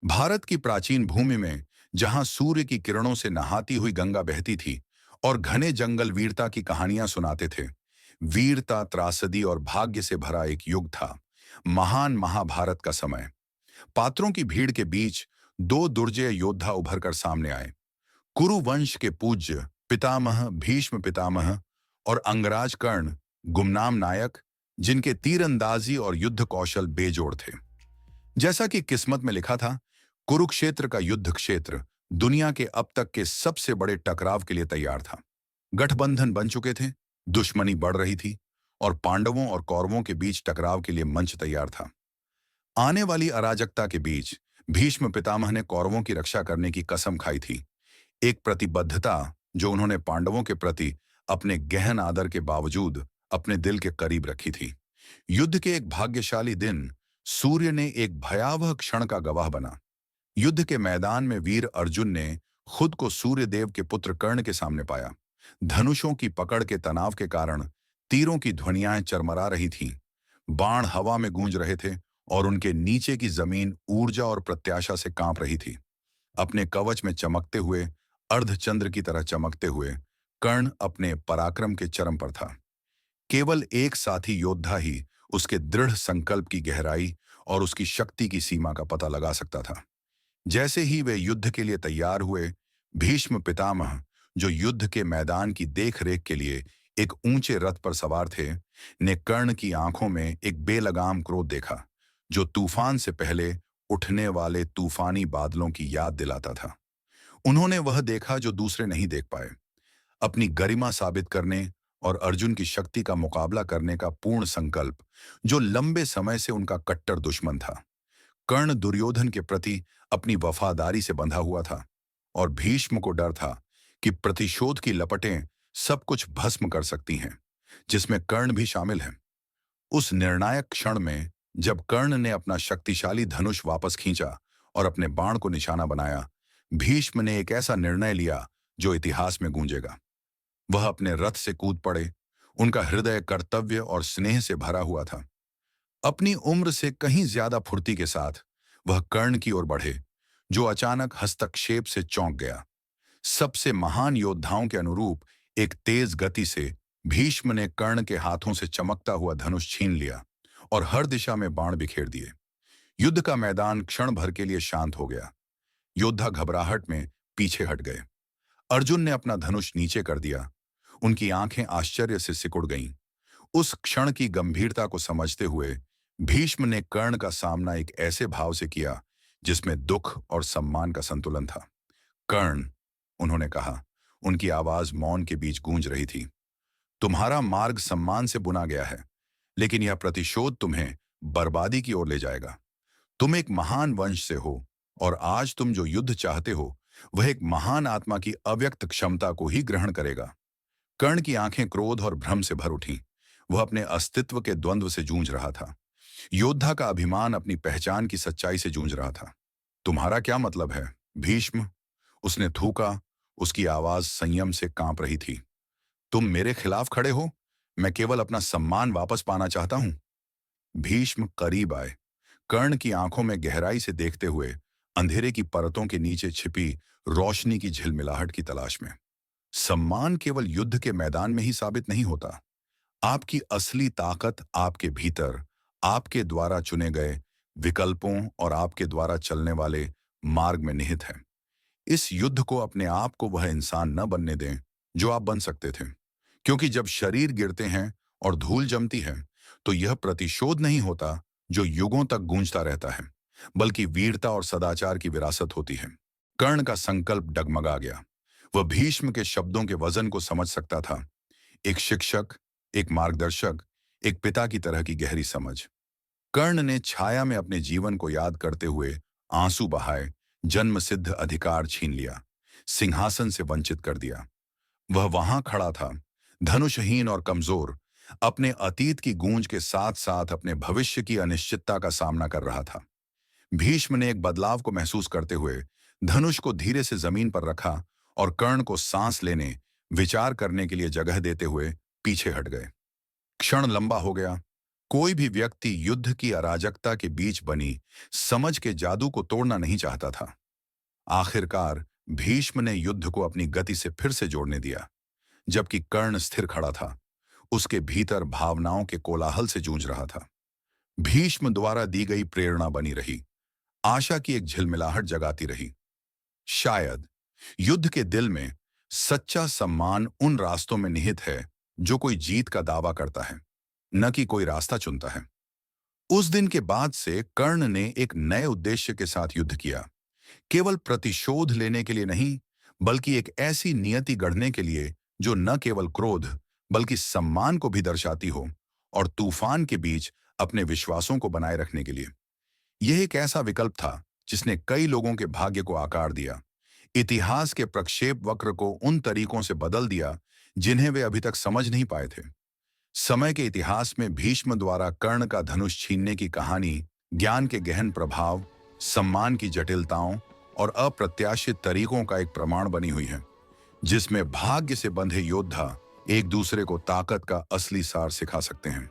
भारत की प्राचीन भूमि में जहां सूर्य की किरणों से नहाती हुई गंगा बहती थी और घने जंगल वीरता की कहानियां सुनाते थे। वीरता, त्रासदी और भाग्य से भरा एक युग था। महान महाभारत का समय। पात्रों की भीड़ के बीच दो दुर्जय योद्धा उभर कर सामने आए। कुरु वंश के पूज्य पितामह भीष्म पितामह और अंगराज कर्ण, गुमनाम नायक, जिनके तीरंदाजी और युद्ध कौशल बेजोड़ थे। जैसा कि किस्मत में लिखा था, कुरुक्षेत्र का युद्ध क्षेत्र दुनिया के अब तक के सबसे बड़े टकराव के लिए तैयार था। गठबंधन बन चुके थे, दुश्मनी बढ़ रही थी और पांडवों और कौरवों के बीच टकराव के लिए मंच तैयार था। आने वाली अराजकता के बीच भीष्म पितामह ने कौरवों की रक्षा करने की कसम खाई थी, एक प्रतिबद्धता जो उन्होंने पांडवों के प्रति अपने गहन आदर के बावजूद अपने दिल के करीब रखी थी। युद्ध के एक भाग्यशाली दिन सूर्य ने एक भयावह क्षण का गवाह बना। युद्ध के मैदान में वीर अर्जुन ने खुद को सूर्य देव के पुत्र कर्ण के सामने पाया। धनुषों की पकड़ के तनाव के कारण तीरों की ध्वनियाएं चरमरा रही थीं, बाण हवा में गूंज रहे थे और उनके नीचे की जमीन ऊर्जा और प्रत्याशा से कांप रही थी। अपने कवच में चमकते हुए, अर्धचंद्र की तरह चमकते हुए, कर्ण अपने पराक्रम के चरम पर था। केवल एक साथी योद्धा ही उसके दृढ़ संकल्प की गहराई और उसकी शक्ति की सीमा का पता लगा सकता था। जैसे ही वे युद्ध के लिए तैयार हुए, भीष्म पितामह, जो युद्ध के मैदान की देखरेख के लिए एक ऊंचे रथ पर सवार थे, ने कर्ण की आंखों में एक बेलगाम क्रोध देखा, जो तूफान से पहले उठने वाले तूफानी बादलों की याद दिलाता था। उन्होंने वह देखा जो दूसरे नहीं देख पाए, अपनी गरिमा साबित करने और अर्जुन की शक्ति का मुकाबला करने का पूर्ण संकल्प, जो लंबे समय से उनका कट्टर दुश्मन था। कर्ण दुर्योधन के प्रति अपनी वफादारी से बंधा हुआ था और भीष्म को डर था कि प्रतिशोध की लपटें सब कुछ भस्म कर सकती हैं, जिसमें कर्ण भी शामिल है। उस निर्णायक क्षण में जब कर्ण ने अपना शक्तिशाली धनुष वापस खींचा और अपने बाण को निशाना बनाया, भीष्म ने एक ऐसा निर्णय लिया जो इतिहास में गूंजेगा। वह अपने रथ से कूद पड़े। उनका हृदय कर्तव्य और स्नेह से भरा हुआ था। अपनी उम्र से कहीं ज्यादा फुर्ती के साथ वह कर्ण की ओर बढ़े, जो अचानक हस्तक्षेप से चौंक गया। सबसे महान योद्धाओं के अनुरूप एक तेज गति से भीष्म ने कर्ण के हाथों से चमकता हुआ धनुष छीन लिया और हर दिशा में बाण बिखेर दिए। युद्ध का मैदान क्षण भर के लिए शांत हो गया। योद्धा घबराहट में पीछे हट गए। अर्जुन ने अपना धनुष नीचे कर दिया। उनकी आंखें आश्चर्य से सिकुड़ गईं। उस क्षण की गंभीरता को समझते हुए भीष्म ने कर्ण का सामना एक ऐसे भाव से किया जिसमें दुख और सम्मान का संतुलन था। कर्ण, उन्होंने कहा, उनकी आवाज मौन के बीच गूंज रही थी, तुम्हारा मार्ग सम्मान से बुना गया है, लेकिन यह प्रतिशोध तुम्हें बर्बादी की ओर ले जाएगा। तुम एक महान वंश से हो और आज तुम जो युद्ध चाहते हो वह एक महान आत्मा की अव्यक्त क्षमता को ही ग्रहण करेगा। कर्ण की आंखें क्रोध और भ्रम से भर उठीं। वह अपने अस्तित्व के द्वंद्व से जूझ रहा था। योद्धा का अभिमान अपनी पहचान की सच्चाई से जूझ रहा था। तुम्हारा क्या मतलब है, भीष्म? उसने थूका। उसकी आवाज संयम से कांप रही थी। तुम मेरे खिलाफ खड़े हो? मैं केवल अपना सम्मान वापस पाना चाहता हूं। भीष्म करीब आए, कर्ण की आंखों में गहराई से देखते हुए, अंधेरे की परतों के नीचे छिपी रोशनी की झिलमिलाहट की तलाश में। सम्मान केवल युद्ध के मैदान में ही साबित नहीं होता। आपकी असली ताकत आपके भीतर, आपके द्वारा चुने गए विकल्पों और आपके द्वारा चलने वाले मार्ग में निहित है। इस युद्ध को अपने आप को वह इंसान न बनने दें जो आप बन सकते थे, क्योंकि जब शरीर गिरते हैं और धूल जमती है, तो यह प्रतिशोध नहीं होता जो युगों तक गूंजता रहता है, बल्कि वीरता और सदाचार की विरासत होती है। कर्ण का संकल्प डगमगा गया। वह भीष्म के शब्दों के वजन को समझ सकता था। एक शिक्षक, एक मार्गदर्शक, एक पिता की तरह की गहरी समझ। कर्ण ने छाया में अपने जीवन को याद करते हुए आंसू बहाए, जन्मसिद्ध अधिकार छीन लिया, सिंहासन से वंचित कर दिया। वह वहां खड़ा था, धनुषहीन और कमजोर, अपने अतीत की गूंज के साथ साथ अपने भविष्य की अनिश्चितता का सामना कर रहा था। भीष्म ने एक बदलाव को महसूस करते हुए धनुष को धीरे से जमीन पर रखा और कर्ण को सांस लेने, विचार करने के लिए जगह देते हुए पीछे हट गए। क्षण लंबा हो गया। कोई भी व्यक्ति युद्ध की अराजकता के बीच बनी समझ के जादू को तोड़ना नहीं चाहता था। आखिरकार भीष्म ने युद्ध को अपनी गति से फिर से जोड़ने दिया। जबकि कर्ण स्थिर खड़ा था, उसके भीतर भावनाओं के कोलाहल से जूझ रहा था। भीष्म द्वारा दी गई प्रेरणा बनी रही, आशा की एक झिलमिलाहट जगाती रही। शायद युद्ध के दिल में सच्चा सम्मान उन रास्तों में निहित है जो कोई जीत का दावा करता है, न कि कोई रास्ता चुनता है। उस दिन के बाद से कर्ण ने एक नए उद्देश्य के साथ युद्ध किया, केवल प्रतिशोध लेने के लिए नहीं, बल्कि एक ऐसी नियति गढ़ने के लिए जो न केवल क्रोध बल्कि सम्मान को भी दर्शाती हो, और तूफान के बीच अपने विश्वासों को बनाए रखने के लिए। यह एक ऐसा विकल्प था जिसने कई लोगों के भाग्य को आकार दिया, इतिहास के प्रक्षेप वक्र को उन तरीकों से बदल दिया जिन्हें वे अभी तक समझ नहीं पाए थे। समय के इतिहास में भीष्म द्वारा कर्ण का धनुष छीनने की कहानी ज्ञान के गहन प्रभाव, सम्मान की जटिलताओं और अप्रत्याशित तरीकों का एक प्रमाण बनी हुई है, जिसमें भाग्य से बंधे योद्धा एक दूसरे को ताकत का असली सार सिखा सकते हैं।